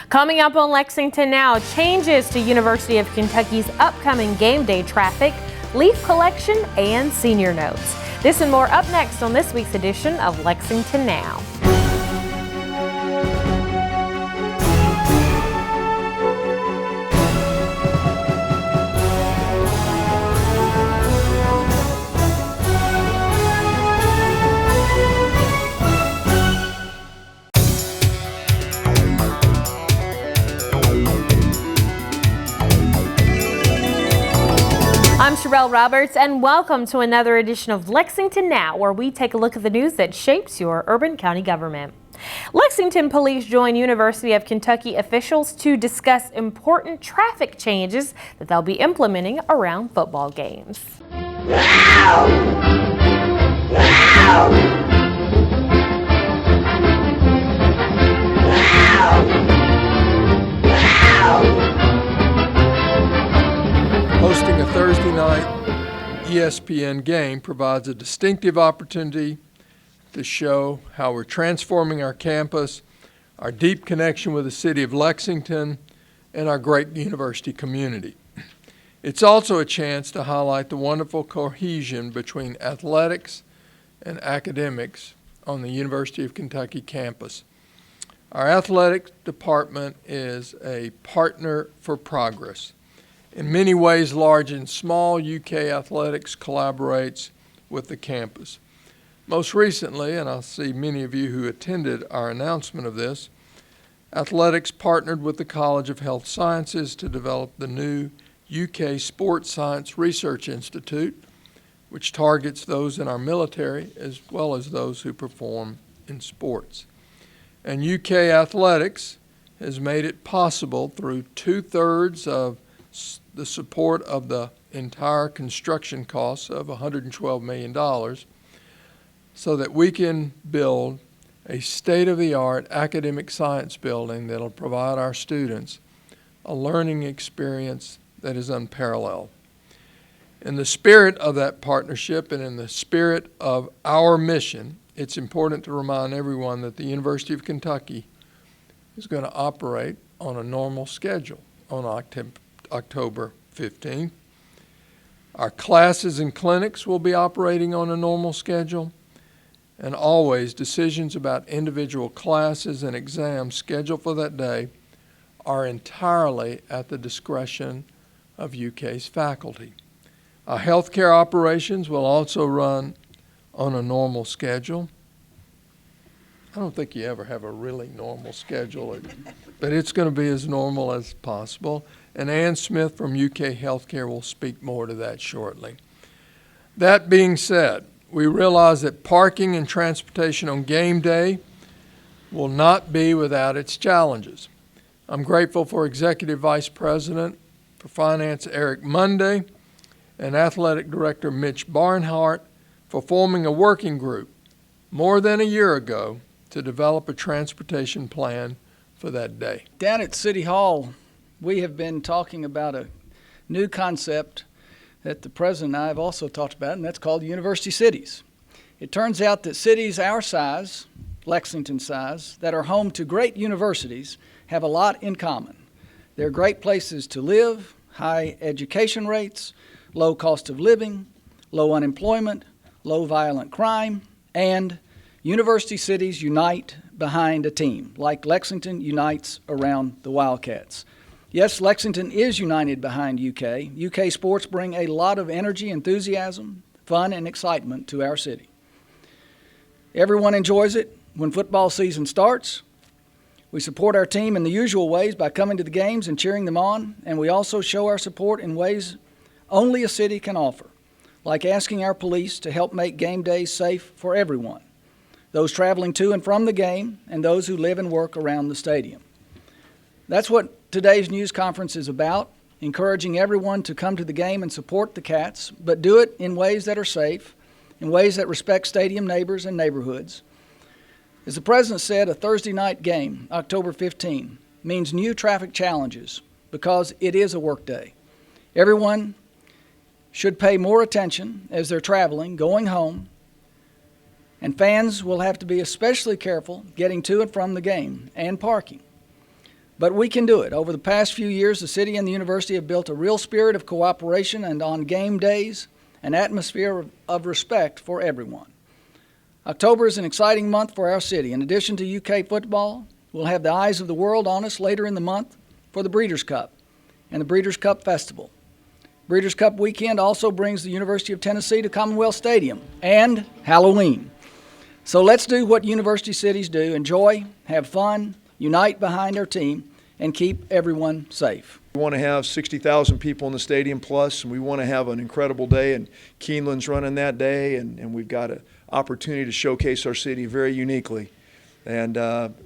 Coming up on Lexington Now, changes to University of Kentucky's upcoming game day traffic, leaf collection, and senior notes. This and more up next on this week's edition of Lexington Now. I'm Sherelle Roberts, and welcome to another edition of Lexington Now, where we take a look at the news that shapes your urban county government. Lexington police join University of Kentucky officials to discuss important traffic changes that they'll be implementing around football games. Hosting a Thursday night ESPN game provides a distinctive opportunity to show how we're transforming our campus, our deep connection with the city of Lexington, and our great university community. It's also a chance to highlight the wonderful cohesion between athletics and academics on the University of Kentucky campus. Our athletic department is a partner for progress. In many ways, large and small, UK athletics collaborates with the campus. Most recently, and I see many of you who attended our announcement of this, athletics partnered with the College of Health Sciences to develop the new UK Sports Science Research Institute, which targets those in our military as well as those who perform in sports. And UK athletics has made it possible through 2/3 of the support of the entire construction costs of $112 million so that we can build a state-of-the-art academic science building that will provide our students a learning experience that is unparalleled. In the spirit of that partnership and in the spirit of our mission, it's important to remind everyone that the University of Kentucky is going to operate on a normal schedule on October 15th. Our classes and clinics will be operating on a normal schedule, and always decisions about individual classes and exams scheduled for that day are entirely at the discretion of UK's faculty. Our healthcare operations will also run on a normal schedule. I don't think you ever have a really normal schedule, but it's going to be as normal as possible. And Ann Smith from UK Healthcare will speak more to that shortly. That being said, we realize that parking and transportation on game day will not be without its challenges. I'm grateful for Executive Vice President for Finance Eric Monday and Athletic Director Mitch Barnhart for forming a working group more than a year ago to develop a transportation plan for that day. Down at City Hall, we have been talking about a new concept that the President and I have also talked about, and that's called University Cities. It turns out that cities our size, Lexington size, that are home to great universities have a lot in common. They're great places to live, high education rates, low cost of living, low unemployment, low violent crime, and university cities unite behind a team, like Lexington unites around the Wildcats. Yes, Lexington is united behind UK. UK sports bring a lot of energy, enthusiasm, fun, and excitement to our city. Everyone enjoys it when football season starts. We support our team in the usual ways by coming to the games and cheering them on, and we also show our support in ways only a city can offer, like asking our police to help make game days safe for everyone, those traveling to and from the game and those who live and work around the stadium. That's what today's news conference is about, encouraging everyone to come to the game and support the Cats, but do it in ways that are safe, in ways that respect stadium neighbors and neighborhoods. As the President said, a Thursday night game, October 15, means new traffic challenges because it is a work day. Everyone should pay more attention as they're traveling, going home, and fans will have to be especially careful getting to and from the game and parking. But we can do it. Over the past few years, the city and the university have built a real spirit of cooperation, and on game days, an atmosphere of respect for everyone. October is an exciting month for our city. In addition to UK football, we'll have the eyes of the world on us later in the month for the Breeders' Cup and the Breeders' Cup Festival. Breeders' Cup weekend also brings the University of Tennessee to Commonwealth Stadium and Halloween. So let's do what university cities do: enjoy, have fun, unite behind our team, and keep everyone safe. We want to have 60,000 people in the stadium plus, and we want to have an incredible day, and Keeneland's running that day, and we've got an opportunity to showcase our city very uniquely. And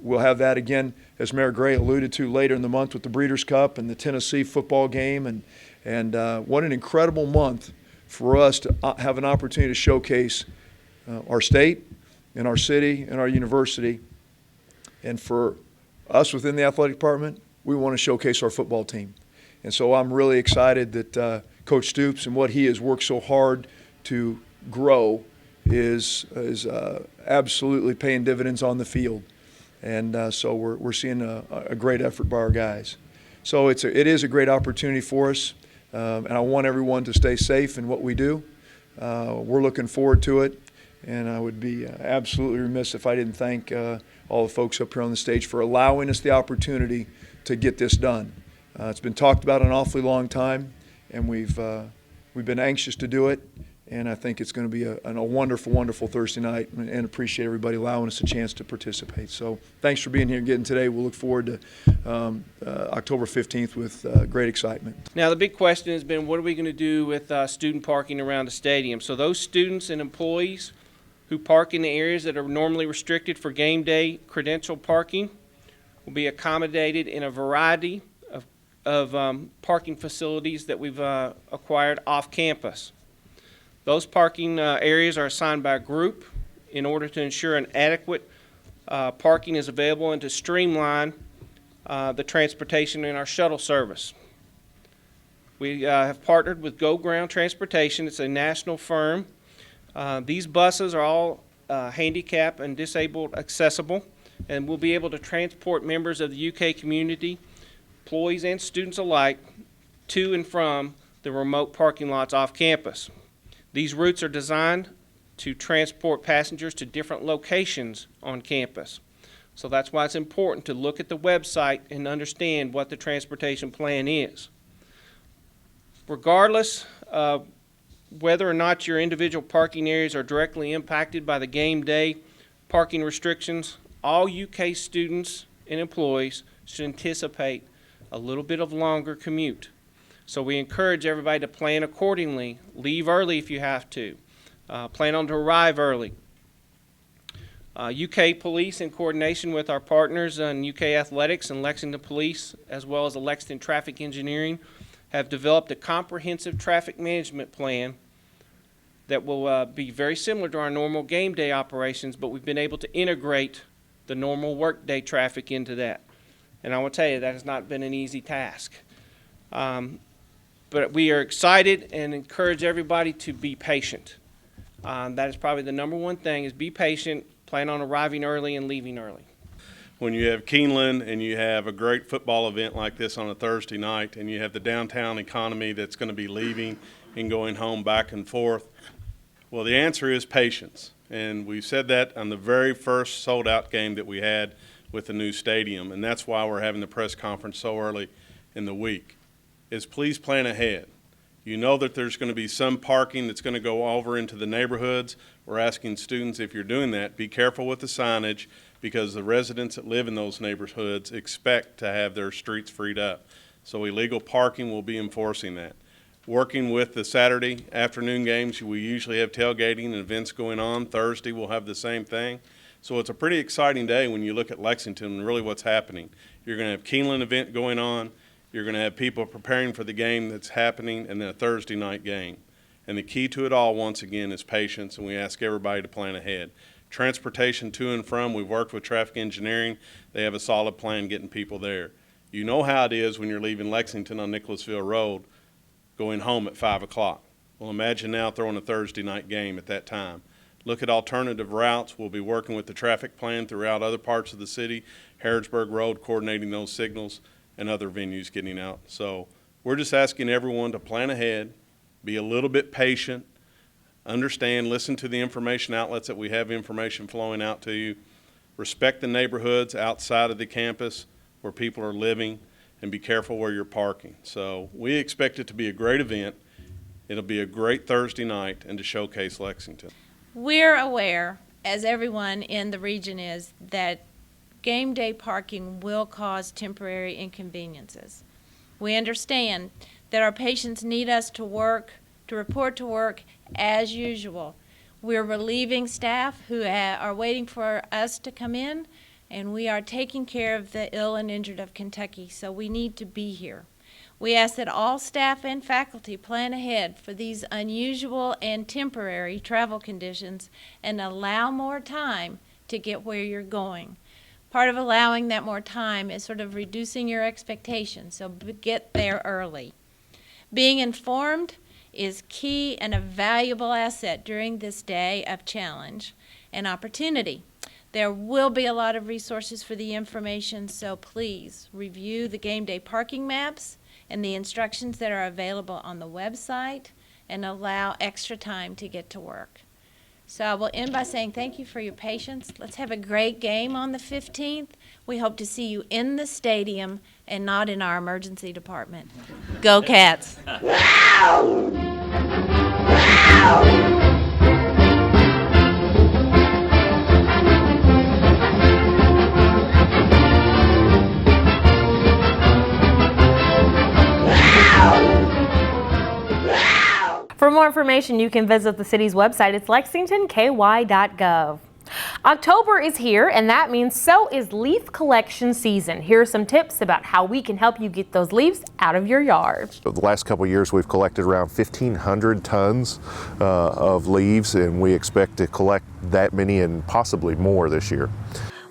we'll have that again, as Mayor Gray alluded to, later in the month with the Breeders' Cup and the Tennessee football game. And what an incredible month for us to have an opportunity to showcase our state and our city and our university. And for us within the athletic department, we want to showcase our football team. And so I'm really excited that Coach Stoops and what he has worked so hard to grow is absolutely paying dividends on the field. And so we're seeing a great effort by our guys. So it is a great opportunity for us, and I want everyone to stay safe in what we do. We're looking forward to it, and I would be absolutely remiss if I didn't thank all the folks up here on the stage for allowing us the opportunity to get this done. It's been talked about an awfully long time, and we've been anxious to do it, and I think it's going to be a wonderful, wonderful Thursday night, and appreciate everybody allowing us a chance to participate. So thanks for being here and getting today. We'll look forward to October 15th with great excitement. Now the big question has been, what are we going to do with student parking around the stadium? So those students and employees who park in the areas that are normally restricted for game day credential parking will be accommodated in a variety of parking facilities that we've acquired off campus. Those parking areas are assigned by group in order to ensure an adequate parking is available and to streamline the transportation in our shuttle service. We have partnered with Go Ground Transportation. It's a national firm. These buses are all handicap and disabled accessible, and will be able to transport members of the UK community, employees and students alike, to and from the remote parking lots off campus. These routes are designed to transport passengers to different locations on campus. So that's why it's important to look at the website and understand what the transportation plan is. Regardless of whether or not your individual parking areas are directly impacted by the game day parking restrictions, all UK students and employees should anticipate a little bit of longer commute. So we encourage everybody to plan accordingly. Leave early if you have to. Plan on to arrive early. UK Police, in coordination with our partners in UK Athletics and Lexington Police, as well as the Lexington Traffic Engineering, have developed a comprehensive traffic management plan that will be very similar to our normal game day operations, but we've been able to integrate the normal workday traffic into that. And I will tell you, that has not been an easy task. But we are excited and encourage everybody to be patient. That is probably the number one thing, is be patient, plan on arriving early and leaving early. When you have Keeneland and you have a great football event like this on a Thursday night, and you have the downtown economy that's going to be leaving and going home back and forth, well, the answer is patience. And we said that on the very first sold-out game that we had with the new stadium, and that's why we're having the press conference so early in the week, is please plan ahead. You know that there's going to be some parking that's going to go over into the neighborhoods. We're asking students, if you're doing that, be careful with the signage, because the residents that live in those neighborhoods expect to have their streets freed up. So illegal parking will be enforcing that. Working with the Saturday afternoon games, we usually have tailgating and events going on. Thursday we'll have the same thing. So it's a pretty exciting day when you look at Lexington and really what's happening. You're going to have Keeneland event going on. You're going to have people preparing for the game that's happening, and then a Thursday night game. And the key to it all, once again, is patience, and we ask everybody to plan ahead. Transportation to and from, we've worked with traffic engineering. They have a solid plan getting people there. You know how it is when you're leaving Lexington on Nicholasville Road going home at 5 o'clock. Well, imagine now throwing a Thursday night game at that time. Look at alternative routes. We'll be working with the traffic plan throughout other parts of the city, Harrodsburg Road coordinating those signals, and other venues getting out. So we're just asking everyone to plan ahead, be a little bit patient, understand, listen to the information outlets that we have information flowing out to you, respect the neighborhoods outside of the campus where people are living, and be careful where you're parking. So we expect it to be a great event. It'll be a great Thursday night and to showcase Lexington. We're aware, as everyone in the region is, that game day parking will cause temporary inconveniences. We understand that our patients need us to report to work as usual. We're relieving staff who are waiting for us to come in, and we are taking care of the ill and injured of Kentucky, so we need to be here. We ask that all staff and faculty plan ahead for these unusual and temporary travel conditions and allow more time to get where you're going. Part of allowing that more time is sort of reducing your expectations, so get there early. Being informed is key and a valuable asset during this day of challenge and opportunity. There will be a lot of resources for the information, so please review the game day parking maps and the instructions that are available on the website and allow extra time to get to work. So I will end by saying thank you for your patience. Let's have a great game on the 15th. We hope to see you in the stadium and not in our emergency department. Go Cats! For more information, you can visit the city's website. It's lexingtonky.gov. October is here, and that means so is leaf collection season. Here are some tips about how we can help you get those leaves out of your yard. The last couple of years, we've collected around 1,500 tons of leaves, and we expect to collect that many and possibly more this year.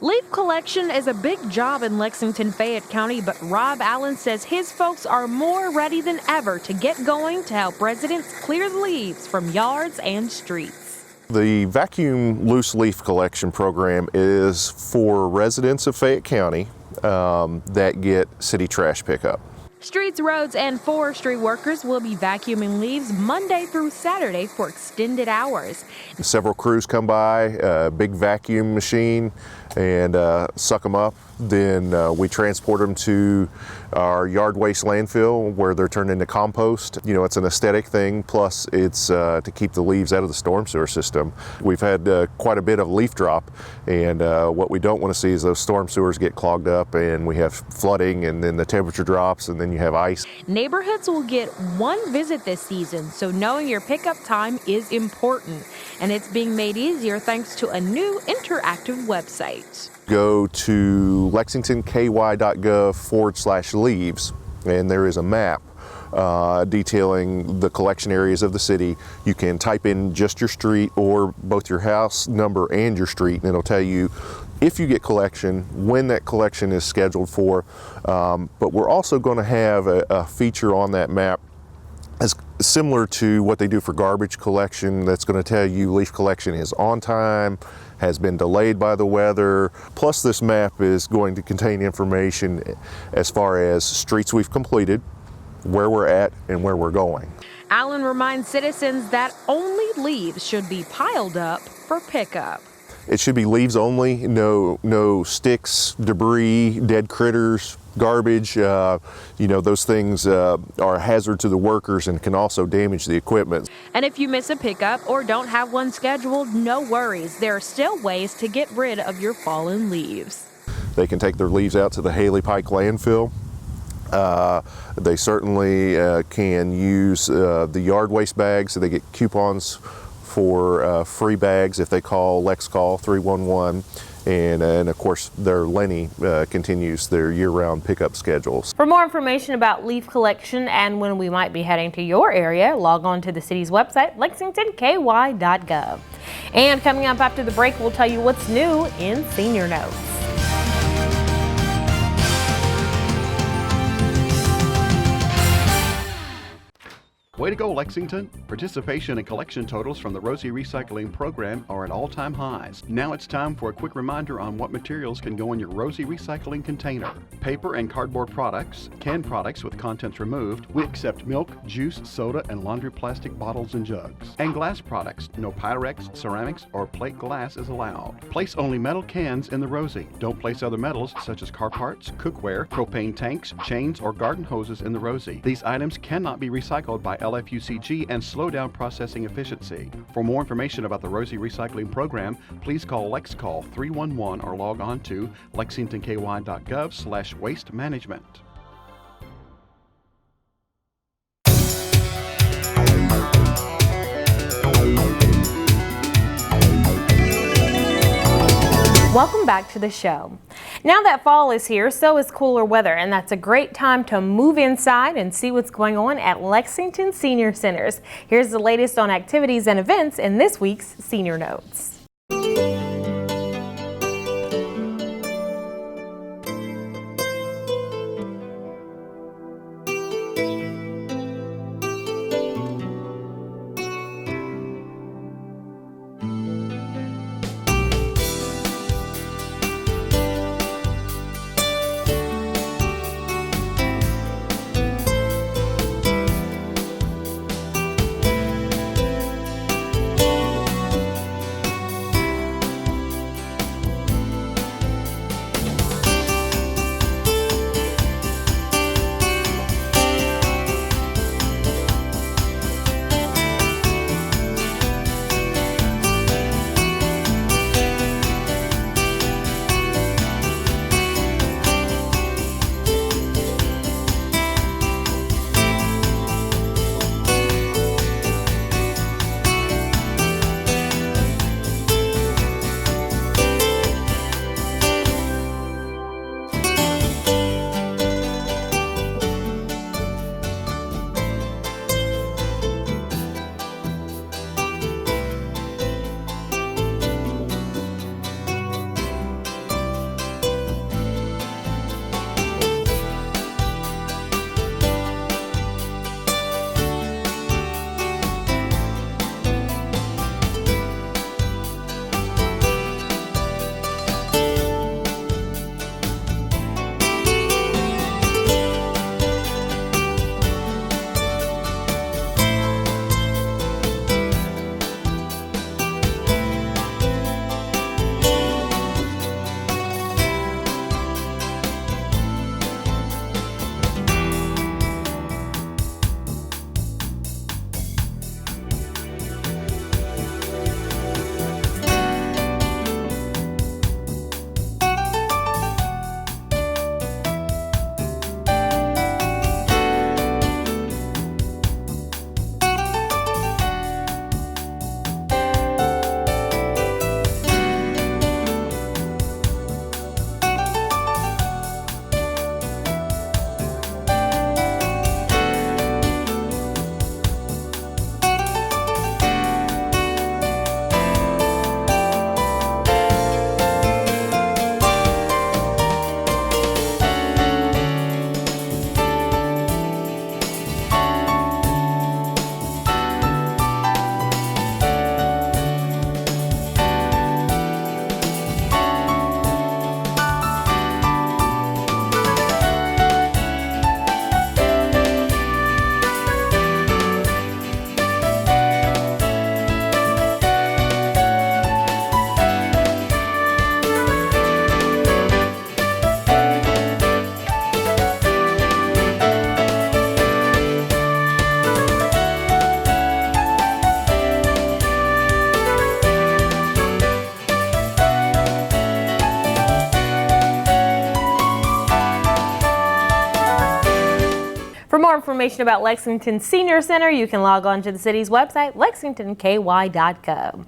Leaf collection is a big job in Lexington, Fayette County, but Rob Allen says his folks are more ready than ever to get going to help residents clear the leaves from yards and streets. The vacuum loose leaf collection program is for residents of Fayette County that get city trash pickup. Streets, roads, and forestry workers will be vacuuming leaves Monday through Saturday for extended hours. Several crews come by, a big vacuum machine, and suck them up. Then we transport them to our yard waste landfill where they're turned into compost. You know, it's an aesthetic thing, plus it's to keep the leaves out of the storm sewer system. We've had quite a bit of leaf drop, and what we don't want to see is those storm sewers get clogged up and we have flooding, and then the temperature drops and then you have ice. Neighborhoods will get one visit this season, so knowing your pickup time is important. And it's being made easier thanks to a new interactive website. Go to lexingtonky.gov/leaves, and there is a map detailing the collection areas of the city. You can type in just your street or both your house number and your street, and it'll tell you if you get collection, when that collection is scheduled for. But we're also going to have a feature on that map as similar to what they do for garbage collection, that's going to tell you leaf collection is on time, has been delayed by the weather. Plus, this map is going to contain information as far as streets we've completed, where we're at, and where we're going. Allen reminds citizens that only leaves should be piled up for pickup. It should be leaves only, no sticks, debris, dead critters, garbage. Those things are a hazard to the workers and can also damage the equipment. And if you miss a pickup or don't have one scheduled, no worries. There are still ways to get rid of your fallen leaves. They can take their leaves out to the Haley Pike landfill. They certainly can use the yard waste bags, so they get coupons for free bags if they call LexCall 311, and of course their Lenny continues their year-round pickup schedules. For more information about leaf collection and when we might be heading to your area, log on to the city's website, lexingtonky.gov. And coming up after the break, we'll tell you what's new in Senior Notes. Way to go, Lexington! Participation and collection totals from the Rosie Recycling Program are at all-time highs. Now it's time for a quick reminder on what materials can go in your Rosie Recycling container. Paper and cardboard products, canned products with contents removed. We accept milk, juice, soda, and laundry plastic bottles and jugs. And glass products. No Pyrex, ceramics, or plate glass is allowed. Place only metal cans in the Rosie. Don't place other metals such as car parts, cookware, propane tanks, chains, or garden hoses in the Rosie. These items cannot be recycled by LFUCG and slow down processing efficiency. For more information about the Rosie Recycling Program, please call LexCall 311 or log on to lexingtonky.gov/waste management. Welcome back to the show. Now that fall is here, so is cooler weather, and that's a great time to move inside and see what's going on at Lexington Senior Centers. Here's the latest on activities and events in this week's Senior Notes. For more information about Lexington Senior Center, you can log on to the city's website, lexingtonky.gov.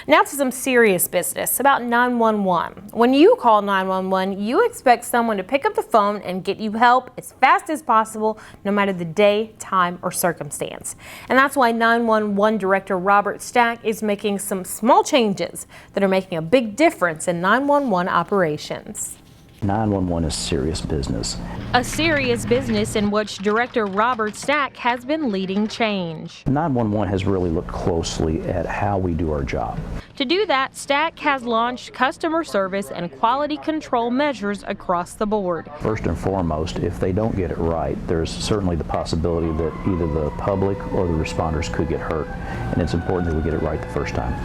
Now to some serious business about 911. When you call 911, you expect someone to pick up the phone and get you help as fast as possible, no matter the day, time, or circumstance. And that's why 911 Director Robert Stack is making some small changes that are making a big difference in 911 operations. 911 is serious business. A serious business in which Director Robert Stack has been leading change. 911 has really looked closely at how we do our job. To do that, Stack has launched customer service and quality control measures across the board. First and foremost, if they don't get it right, there's certainly the possibility that either the public or the responders could get hurt, and it's important that we get it right the first time.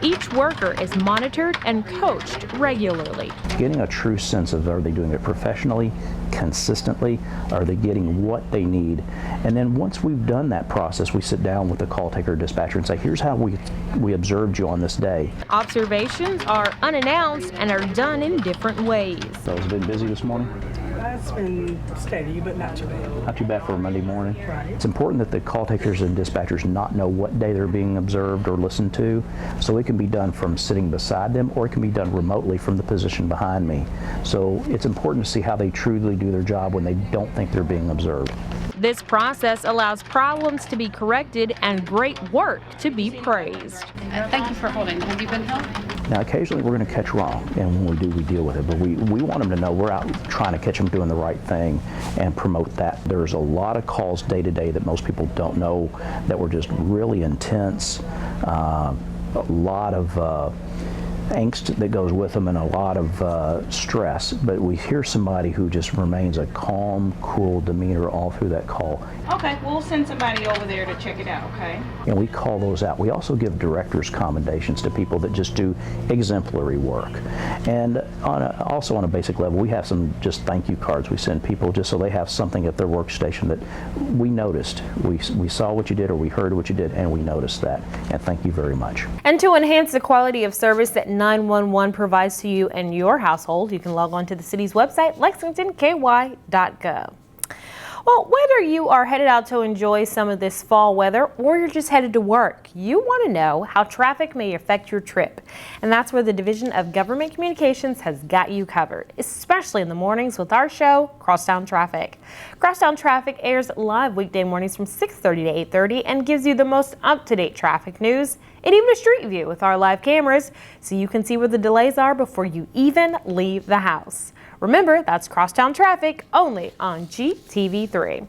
Each worker is monitored and coached regularly. Getting a true sense of, are they doing it professionally, consistently, are they getting what they need? And then once we've done that process, we sit down with the call taker dispatcher and say, here's how we observed you on this day. Observations are unannounced and are done in different ways. So it's been busy this morning? It's been steady, but not too bad. Not too bad for a Monday morning. Right. It's important that the call takers and dispatchers not know what day they're being observed or listened to, so it can be done from sitting beside them, or it can be done remotely from the position behind me. So it's important to see how they truly do their job when they don't think they're being observed. This process allows problems to be corrected and great work to be praised. Thank you for holding. Have you been held? Now, occasionally we're going to catch wrong, and when we do, we deal with it. But we want them to know we're out trying to catch them doing the right thing and promote that. There's a lot of calls day to day that most people don't know that were just really intense. A lot of angst that goes with them and a lot of stress, but we hear somebody who just remains a calm, cool demeanor all through that call. Okay, we'll send somebody over there to check it out, okay? And we call those out. We also give directors commendations to people that just do exemplary work. And also on a basic level, we have some just thank you cards we send people just so they have something at their workstation that we noticed. We saw what you did, or we heard what you did, and we noticed that. And thank you very much. And to enhance the quality of service that 911 provides to you and your household, you can log on to the city's website, lexingtonky.gov. Well, whether you are headed out to enjoy some of this fall weather or you're just headed to work, you want to know how traffic may affect your trip. And that's where the Division of Government Communications has got you covered, especially in the mornings with our show, Crosstown Traffic. Crosstown Traffic airs live weekday mornings from 6:30 to 8:30 and gives you the most up-to-date traffic news and even a street view with our live cameras so you can see where the delays are before you even leave the house. Remember, that's Crosstown Traffic only on GTV3.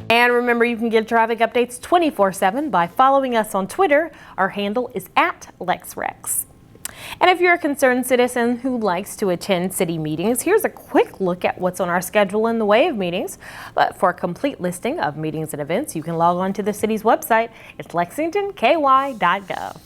And remember, you can get traffic updates 24/7 by following us on Twitter. Our handle is @LexRex. And if you're a concerned citizen who likes to attend city meetings, here's a quick look at what's on our schedule in the way of meetings. But for a complete listing of meetings and events, you can log on to the city's website. It's lexingtonky.gov.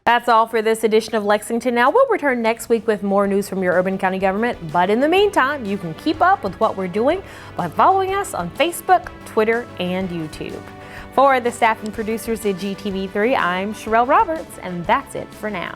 That's all for this edition of Lexington Now. We'll return next week with more news from your urban county government. But in the meantime, you can keep up with what we're doing by following us on Facebook, Twitter, and YouTube. For the staff and producers at GTV3, I'm Sherelle Roberts, and that's it for now.